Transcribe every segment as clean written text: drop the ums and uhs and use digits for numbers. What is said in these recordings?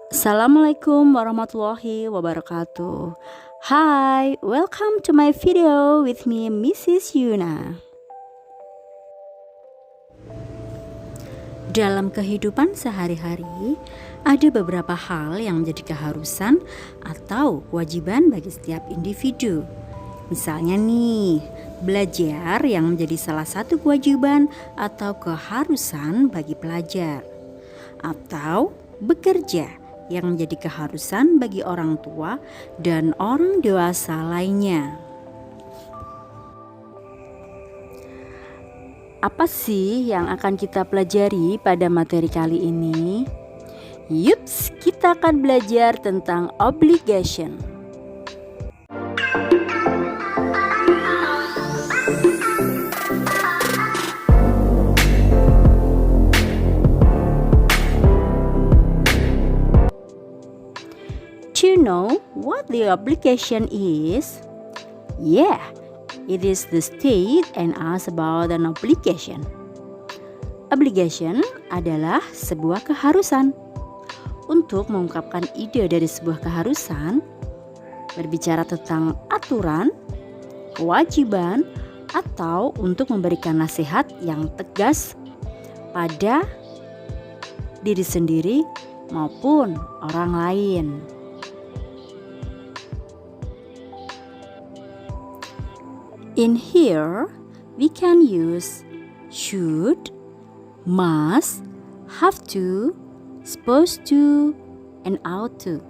Assalamualaikum warahmatullahi wabarakatuh. Hi, welcome to my video with me, Mrs. Yuna. Dalam kehidupan sehari-hari, ada beberapa hal yang menjadi keharusan atau kewajiban bagi setiap individu. Misalnya nih, belajar yang menjadi salah satu kewajiban atau keharusan bagi pelajar. Atau bekerja yang menjadi keharusan bagi orang tua dan orang dewasa lainnya. Apa sih yang akan kita pelajari pada materi kali ini? Yups, kita akan belajar tentang obligation. Do you know what the obligation is? Yeah, it is the state and us about an obligation. Obligation adalah sebuah keharusan. Untuk mengungkapkan ide dari sebuah keharusan, berbicara tentang aturan, kewajiban, atau untuk memberikan nasihat yang tegas pada diri sendiri maupun orang lain. In here, we can use should, must, have to, supposed to, and ought to.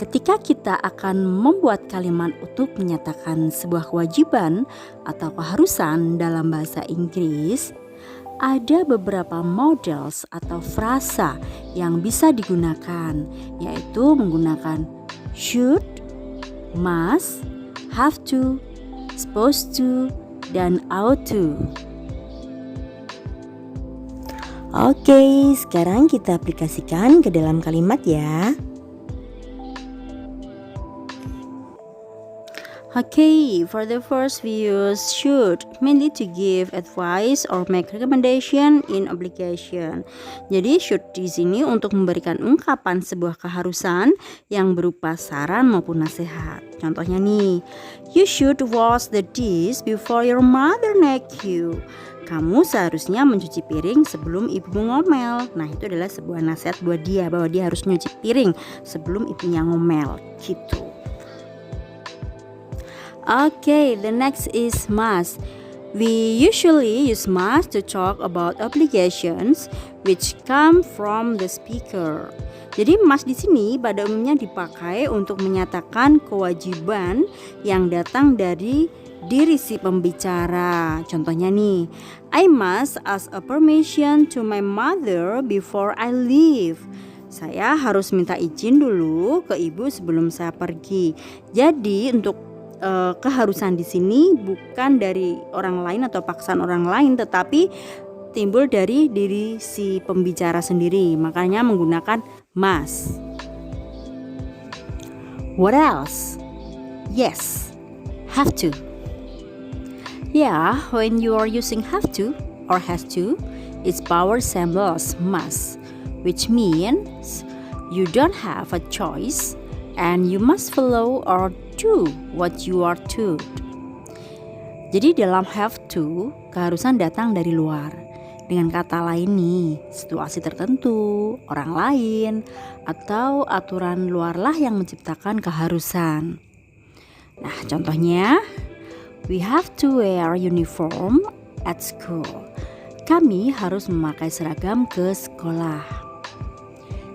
Ketika kita akan membuat kalimat untuk menyatakan sebuah kewajiban atau keharusan dalam bahasa Inggris, ada beberapa models atau frasa yang bisa digunakan, yaitu menggunakan should, must, have to, supposed to, dan ought to. Oke, sekarang kita aplikasikan ke dalam kalimat ya. Okay, for the first we use should, mainly to give advice or make recommendation in obligation. Jadi should di sini untuk memberikan ungkapan sebuah keharusan yang berupa saran maupun nasihat. Contohnya nih, you should wash the dish before your mother nag you. Kamu seharusnya mencuci piring sebelum ibumu ngomel. Nah, itu adalah sebuah nasihat buat dia bahwa dia harus nyuci piring sebelum ibunya ngomel gitu. Okay, the next is must. We usually use must to talk about obligations which come from the speaker. Jadi must di sini pada umumnya dipakai untuk menyatakan kewajiban yang datang dari diri si pembicara. Contohnya nih, I must ask a permission to my mother before I leave. Saya harus minta izin dulu ke ibu sebelum saya pergi. Jadi untuk keharusan di sini bukan dari orang lain atau paksaan orang lain, tetapi timbul dari diri si pembicara sendiri. Makanya menggunakan must. What else? Yes, have to. Yeah, when you are using have to or has to, its power resembles must, which means you don't have a choice and you must follow or do what you are told. Jadi dalam have to, keharusan datang dari luar. Dengan kata lain nih, situasi tertentu, orang lain, atau aturan luarlah yang menciptakan keharusan. Nah, contohnya, we have to wear uniform at school. Kami harus memakai seragam ke sekolah.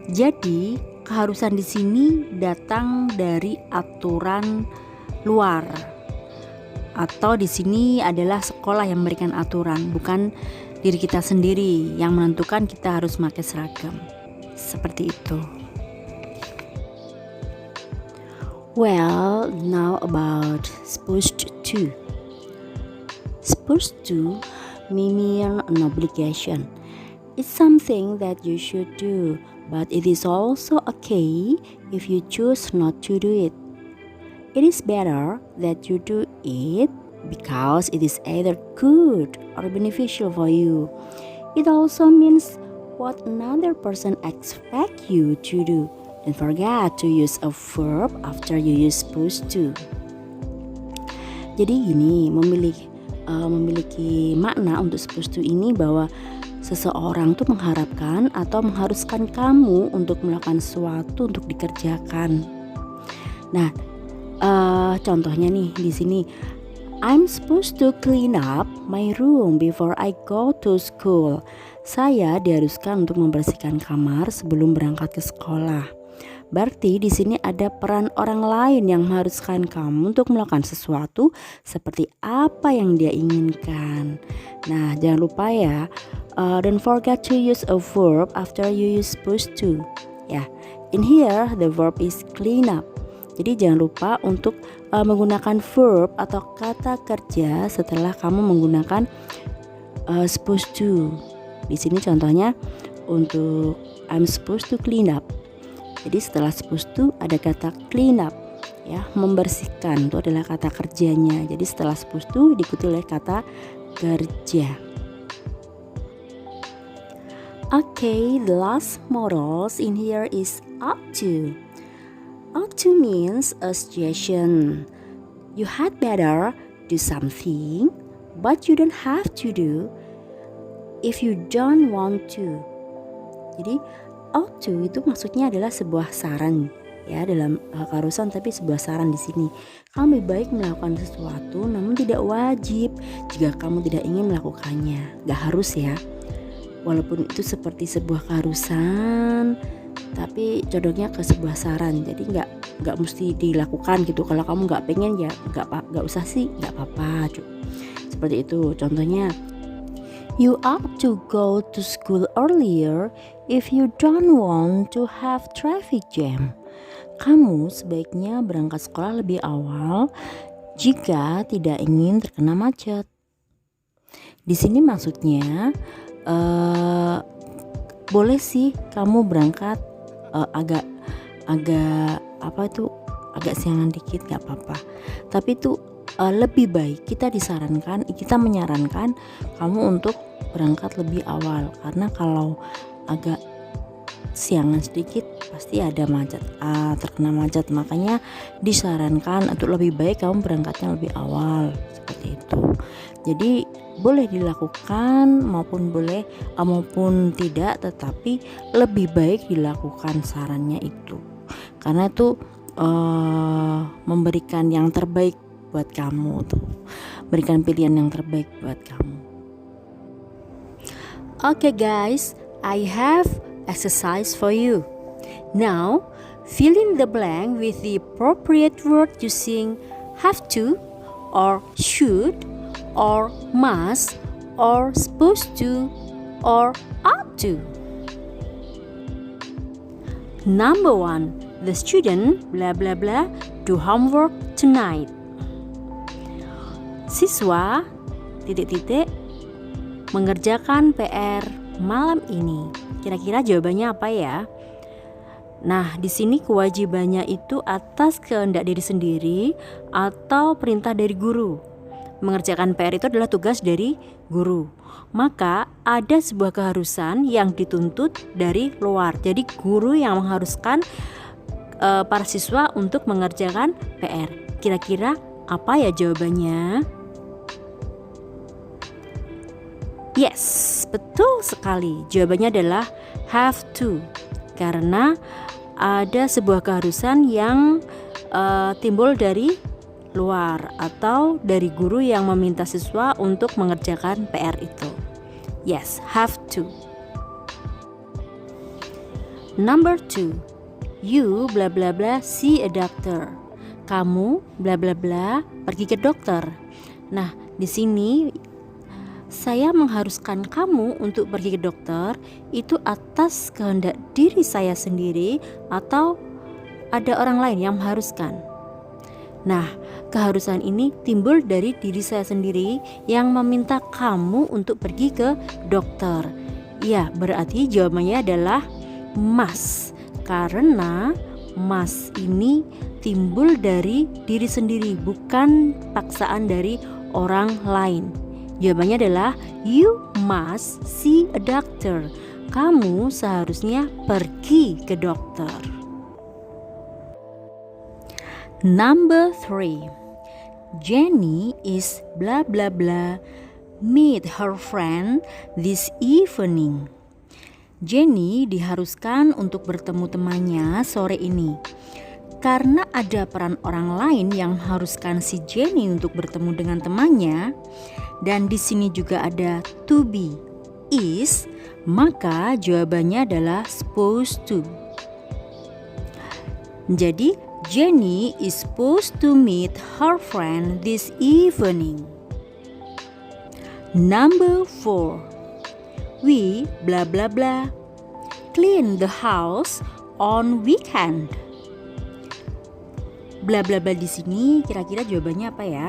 Jadi, keharusan di sini datang dari aturan luar, atau di sini adalah sekolah yang memberikan aturan, bukan diri kita sendiri yang menentukan kita harus pakai seragam. Seperti itu. Well, now about supposed to. Supposed to mean an obligation. It's something that you should do, but it is also okay if you choose not to do it. It is better that you do it because it is either good or beneficial for you. It also means what another person expect you to do. Don't forget to use a verb after you use supposed to. Jadi gini, memiliki makna untuk supposed to ini bahwa seseorang tuh mengharapkan atau mengharuskan kamu untuk melakukan sesuatu untuk dikerjakan. Nah, contohnya nih di sini, I'm supposed to clean up my room before I go to school. Saya diharuskan untuk membersihkan kamar sebelum berangkat ke sekolah. Berarti di sini ada peran orang lain yang mengharuskan kamu untuk melakukan sesuatu seperti apa yang dia inginkan. Nah, jangan lupa ya, don't forget to use a verb after you use supposed to. Ya, in here the verb is clean up. Jadi jangan lupa untuk menggunakan verb atau kata kerja setelah kamu menggunakan supposed to. Di sini contohnya untuk I'm supposed to clean up. Jadi setelah supposed to ada kata clean up, ya, membersihkan itu adalah kata kerjanya. Jadi setelah supposed to diikuti oleh kata kerja. Okay, the last modals in here is ought to. Ought to means a suggestion. You had better do something, but you don't have to do if you don't want to. Jadi ought to itu maksudnya adalah sebuah saran, ya, dalam keharusan, tapi sebuah saran di sini. Kamu lebih baik melakukan sesuatu, namun tidak wajib jika kamu tidak ingin melakukannya. Gak harus ya. Walaupun itu seperti sebuah keharusan, tapi condongnya ke sebuah saran. Jadi nggak mesti dilakukan gitu. Kalau kamu nggak pengen ya nggak usah sih, nggak apa-apa. Seperti itu. Contohnya, you ought to go to school earlier if you don't want to have traffic jam. Kamu sebaiknya berangkat sekolah lebih awal jika tidak ingin terkena macet. Di sini maksudnya boleh sih kamu berangkat agak siangan dikit, gak apa-apa. Tapi itu lebih baik kita menyarankan kamu untuk berangkat lebih awal, karena kalau agak siangan sedikit pasti ada terkena macet. Makanya disarankan untuk lebih baik kamu berangkatnya lebih awal, seperti itu. Jadi boleh dilakukan maupun tidak, tetapi lebih baik dilakukan sarannya itu, karena itu memberikan yang terbaik buat kamu, berikan pilihan yang terbaik buat kamu. Okay guys, I have exercise for you. Now fill in the blank with the appropriate word using have to or should or must or supposed to or ought to. Number 1, the student blah blah blah do homework tonight. Siswa ... mengerjakan PR malam ini. Kira-kira jawabannya apa ya? Nah, di sini kewajibannya itu atas kehendak diri sendiri atau perintah dari guru. Mengerjakan PR itu adalah tugas dari guru. Maka ada sebuah keharusan yang dituntut dari luar. Jadi guru yang mengharuskan para siswa untuk mengerjakan PR. Kira-kira apa ya jawabannya? Yes, betul sekali. Jawabannya adalah have to. Karena ada sebuah keharusan yang timbul dari luar atau dari guru yang meminta siswa untuk mengerjakan PR itu. Yes, have to. Number 2, you bla bla bla see a doctor. Kamu bla bla bla pergi ke dokter. Nah, di sini saya mengharuskan kamu untuk pergi ke dokter itu atas kehendak diri saya sendiri atau ada orang lain yang mengharuskan. Nah, keharusan ini timbul dari diri saya sendiri yang meminta kamu untuk pergi ke dokter. Ya, berarti jawabannya adalah must. Karena must ini timbul dari diri sendiri, bukan paksaan dari orang lain. Jawabannya adalah you must see a doctor. kamu seharusnya pergi ke dokter. Number 3. Jenny is blah blah blah meet her friend this evening. Jenny diharuskan untuk bertemu temannya sore ini. Karena ada peran orang lain yang mengharuskan si Jenny untuk bertemu dengan temannya, dan di sini juga ada to be, is, maka jawabannya adalah supposed to. Jadi, Jenny is supposed to meet her friend this evening. Number 4. We blah blah blah clean the house on weekend. Blah blah blah di sini kira-kira jawabannya apa ya?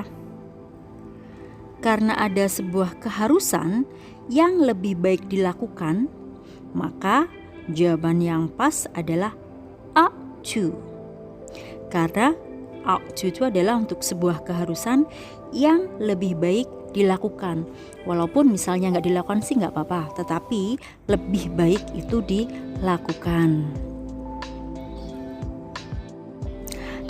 Karena ada sebuah keharusan yang lebih baik dilakukan, maka jawaban yang pas adalah ought to. Karena ought to itu adalah untuk sebuah keharusan yang lebih baik dilakukan. Walaupun misalnya nggak dilakukan sih nggak apa-apa, tetapi lebih baik itu dilakukan.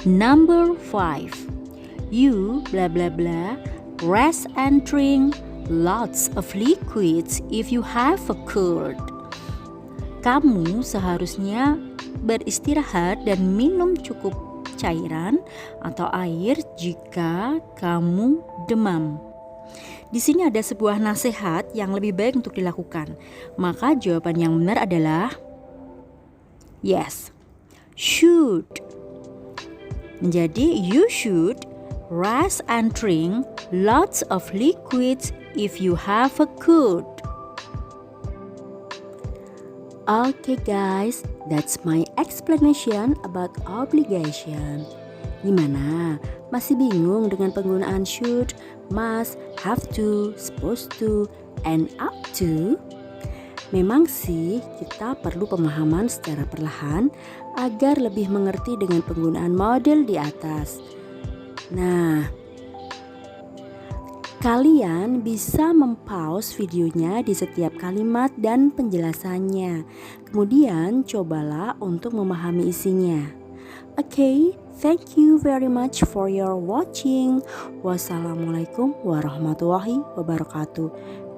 Number 5. You blah blah blah rest and drink lots of liquids if you have a cold. Kamu seharusnya beristirahat dan minum cukup cairan atau air jika kamu demam. Di sini ada sebuah nasihat yang lebih baik untuk dilakukan. Maka jawaban yang benar adalah yes, should. Jadi you should rest and drink lots of liquids if you have a cold. Okay guys, that's my explanation about obligation. Gimana? Masih bingung dengan penggunaan should, must, have to, supposed to, and ought to? Memang sih kita perlu pemahaman secara perlahan agar lebih mengerti dengan penggunaan model di atas. Nah, kalian bisa mempause videonya di setiap kalimat dan penjelasannya. Kemudian cobalah untuk memahami isinya. Okay, thank you very much for your watching. Wassalamualaikum warahmatullahi wabarakatuh.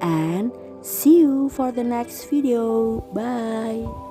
And see you for the next video. Bye.